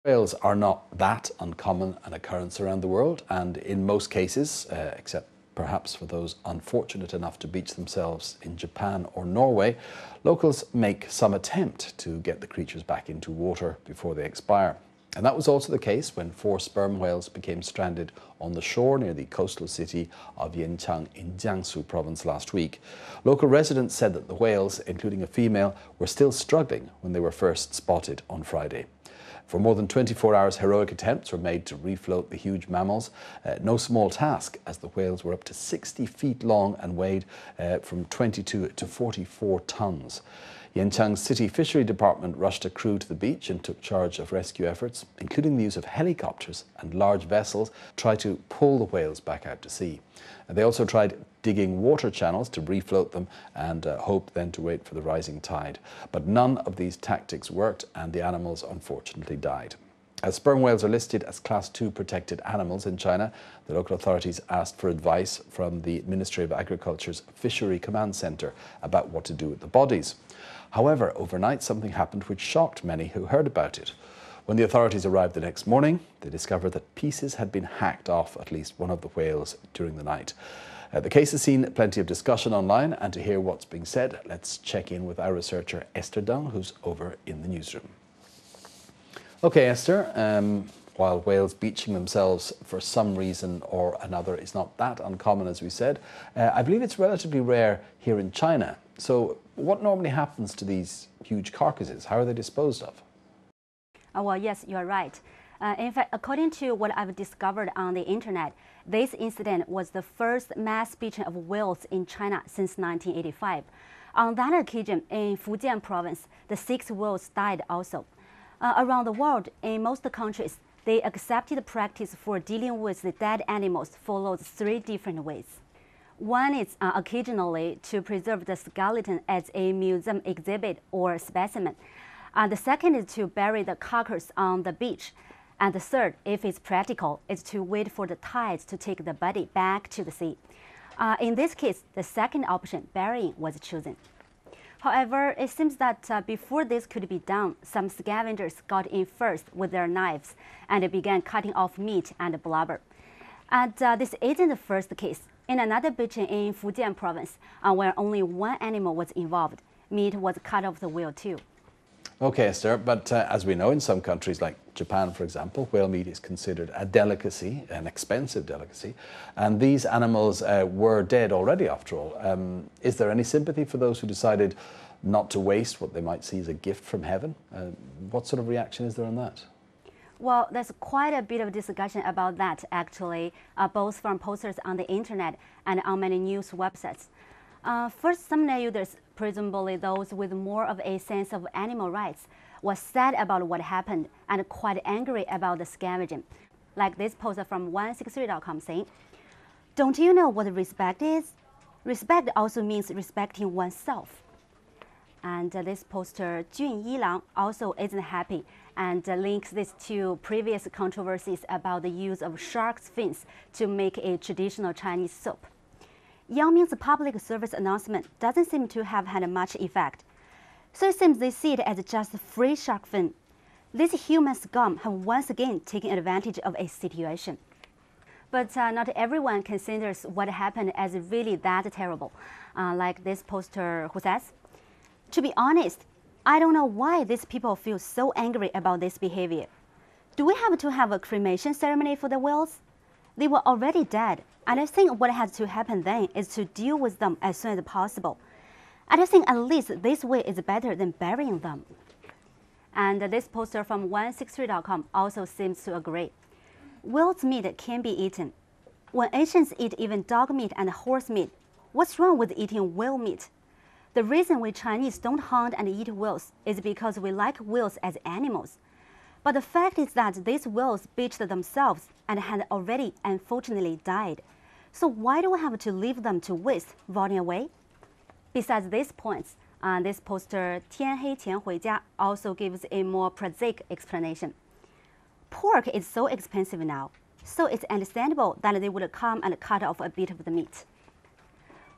Whales are not that uncommon an occurrence around the world, and in most cases, except perhaps for those unfortunate enough to beach themselves in Japan or Norway, locals make some attempt to get the creatures back into water before they expire. And that was also the case when 4 sperm whales became stranded on the shore near the coastal city of Yanchang in Jiangsu province last week. Local residents said that the whales, including a female, were still struggling when they were first spotted on Friday. For more than 24 hours, heroic attempts were made to refloat the huge mammals. No small task, as the whales were up to 60 feet long and weighed from 22 to 44 tons. Yanchang's City Fishery Department rushed a crew to the beach and took charge of rescue efforts, including the use of helicopters and large vessels, to try to pull the whales back out to sea. They also tried digging water channels to refloat them and hoped then to wait for the rising tide. But none of these tactics worked, and the animals unfortunately died. As sperm whales are listed as Class 2 protected animals in China, the local authorities asked for advice from the Ministry of Agriculture's Fishery Command Centre about what to do with the bodies. However, overnight something happened which shocked many who heard about it. When the authorities arrived the next morning, they discovered that pieces had been hacked off at least one of the whales during the night. The case has seen plenty of discussion online, and to hear what's being said, let's check in with our researcher Esther Dung, who's over in the newsroom. Okay, Esther, while whales beaching themselves for some reason or another is not that uncommon, as we said, I believe it's relatively rare here in China. So what normally happens to these huge carcasses? How are they disposed of? Well, yes, you're right. In fact, according to what I've discovered on the internet, this incident was the first mass beaching of whales in China since 1985. On that occasion, in Fujian province, the 6 whales died also. Around the world, in most countries, the accepted practice for dealing with the dead animals follows 3 different ways. One is occasionally to preserve the skeleton as a museum exhibit or specimen. The second is to bury the carcass on the beach. And the third, if it's practical, is to wait for the tides to take the body back to the sea. In this case, the second option, burying, was chosen. However, it seems that before this could be done, some scavengers got in first with their knives and began cutting off meat and blubber. And this isn't the first case. In another beaching in Fujian province, where only 1 animal was involved, meat was cut off the whale too. Okay, Esther, but as we know, in some countries like Japan, for example, whale meat is considered a delicacy, an expensive delicacy, and these animals were dead already, after all. Is there any sympathy for those who decided not to waste what they might see as a gift from heaven? What sort of reaction is there on that? Well, there's quite a bit of discussion about that, actually, both from posters on the internet and on many news websites. First, some users, presumably those with more of a sense of animal rights, were sad about what happened and quite angry about the scavenging. Like this poster from 163.com saying, "Don't you know what respect is? Respect also means respecting oneself." And this poster, Jun Yilang, also isn't happy and links this to previous controversies about the use of shark's fins to make a traditional Chinese soup. Yang Ming's public service announcement doesn't seem to have had much effect. So it seems they see it as just free shark fin. These human scum have once again taken advantage of a situation. But not everyone considers what happened as really that terrible. Like this poster who says, "To be honest, I don't know why these people feel so angry about this behavior. Do we have to have a cremation ceremony for the whales? They were already dead, and I think what has to happen then is to deal with them as soon as possible. And I think at least this way is better than burying them." And this poster from 163.com also seems to agree. Whale's meat can be eaten. When Asians eat even dog meat and horse meat, what's wrong with eating whale meat? The reason we Chinese don't hunt and eat whales is because we like whales as animals. But the fact is that these whales beached themselves and had already unfortunately died. So why do we have to leave them to waste, rotting away? Besides these points, this poster 天黑前回家 also gives a more prosaic explanation. Pork is so expensive now, so it's understandable that they would come and cut off a bit of the meat.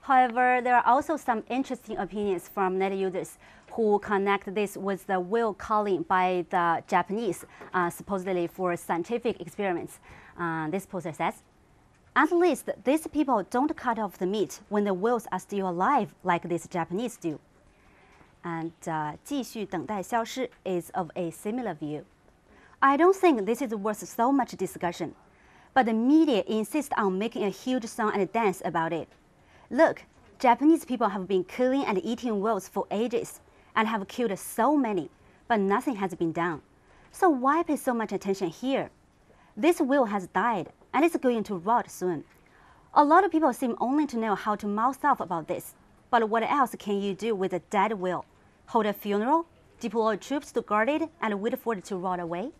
However, there are also some interesting opinions from net users who connect this with the whale culling by the Japanese, supposedly for scientific experiments. This poster says, at least these people don't cut off the meat when the whales are still alive like these Japanese do. And 继续等待消失 is of a similar view. I don't think this is worth so much discussion, but the media insist on making a huge song and dance about it. Look, Japanese people have been killing and eating whales for ages and have killed so many, but nothing has been done. So why pay so much attention here? This whale has died and it's going to rot soon. A lot of people seem only to know how to mouth off about this, but what else can you do with a dead whale? Hold a funeral, deploy troops to guard it, and wait for it to rot away?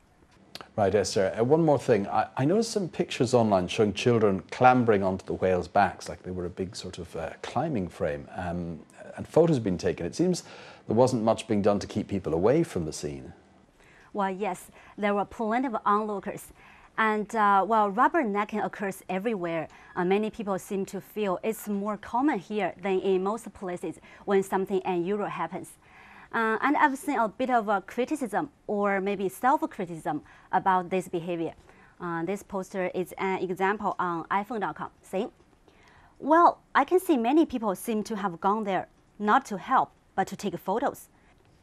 Right, Esther. One more thing. I noticed some pictures online showing children clambering onto the whales' backs like they were a big sort of climbing frame, and photos have been taken. It seems there wasn't much being done to keep people away from the scene. Well, yes, there were plenty of onlookers. And while rubbernecking occurs everywhere, many people seem to feel it's more common here than in most places when something unusual happens. And I've seen a bit of criticism or maybe self-criticism about this behavior. This poster is an example on iPhone.com saying, well, I can see many people seem to have gone there not to help, but to take photos.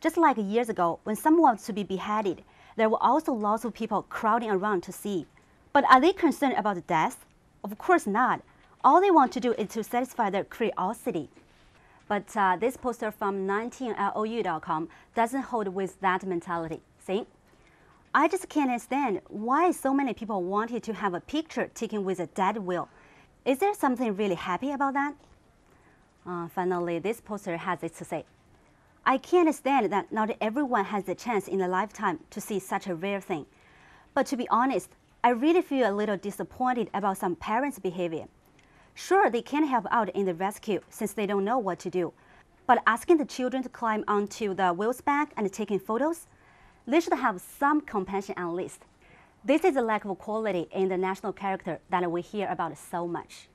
Just like years ago, when someone was to be beheaded, there were also lots of people crowding around to see. But are they concerned about the death? Of course not. All they want to do is to satisfy their curiosity. But this poster from 19LOU.com doesn't hold with that mentality, saying, I just can't understand why so many people wanted to have a picture taken with a dead whale. Is there something really happy about that? Finally, this poster has this to say, I can understand that not everyone has the chance in a lifetime to see such a rare thing. But to be honest, I really feel a little disappointed about some parents' behavior. Sure, they can help out in the rescue since they don't know what to do. But asking the children to climb onto the whale's back and taking photos, they should have some compassion at least. This is a lack of quality in the national character that we hear about so much.